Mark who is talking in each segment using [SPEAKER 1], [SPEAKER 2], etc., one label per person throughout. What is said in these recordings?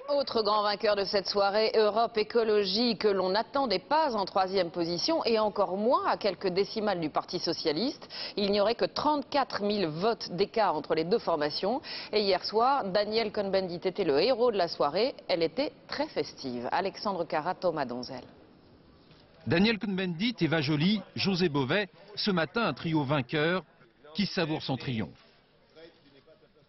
[SPEAKER 1] Autre grand vainqueur de cette soirée, Europe Écologie, que l'on n'attendait pas en troisième position et encore moins à quelques décimales du Parti Socialiste. Il n'y aurait que 34 000 votes d'écart entre les deux formations. Et hier soir, Danielle Cohn-Bendit était le héros de la soirée. Elle était très festive. Alexandre Carra, Thomas Donzel.
[SPEAKER 2] Danielle Cohn-Bendit, Eva Joly, José Bové, ce matin un trio vainqueur qui savoure son triomphe.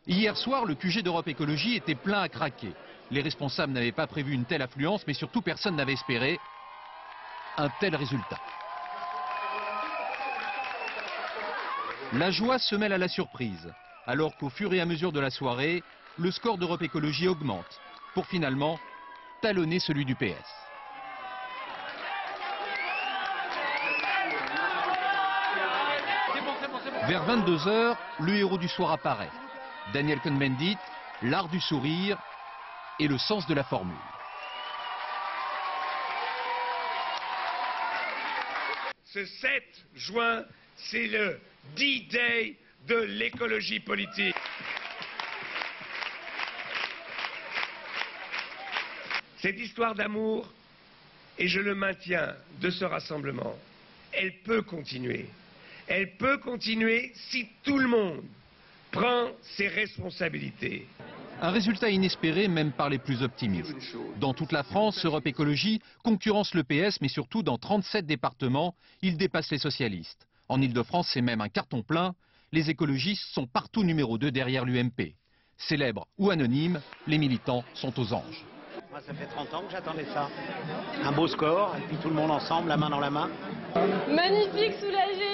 [SPEAKER 2] Hier soir, le QG d'Europe Écologie était plein à craquer. Les responsables n'avaient pas prévu une telle affluence, mais surtout personne n'avait espéré un tel résultat. La joie se mêle à la surprise, alors qu'au fur et à mesure de la soirée, le score d'Europe Écologie augmente, pour finalement talonner celui du PS. Vers 22 h, le héros du soir apparaît. Danielle Cohn-Bendit, l'art du sourire et le sens de la formule.
[SPEAKER 3] Ce 7 juin, c'est le D-Day de l'écologie politique. Cette histoire d'amour, et je le maintiens, de ce rassemblement, elle peut continuer. Elle peut continuer si tout le monde prend ses responsabilités.
[SPEAKER 2] Un résultat inespéré même par les plus optimistes. Dans toute la France, Europe Écologie concurrence le PS, mais surtout dans 37 départements, il dépasse les socialistes. En Ile-de-France, c'est même un carton plein. Les écologistes sont partout numéro 2 derrière l'UMP. Célèbres ou anonymes, les militants sont aux anges.
[SPEAKER 4] Moi, ça fait 30 ans que j'attendais ça. Un beau score, et puis tout le monde ensemble, la main dans la main.
[SPEAKER 5] Magnifique, soulagé.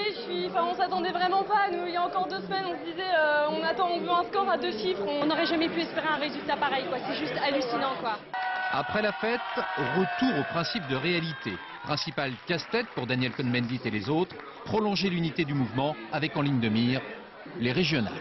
[SPEAKER 5] On s'attendait vraiment pas. Nous, il y a encore 2 semaines, on se disait, on veut un score à 2 chiffres. On n'aurait jamais pu espérer un résultat pareil, quoi. C'est juste hallucinant, quoi.
[SPEAKER 2] Après la fête, retour au principe de réalité. Principal casse-tête pour Danielle Cohn-Bendit et les autres, prolonger l'unité du mouvement avec en ligne de mire les régionales.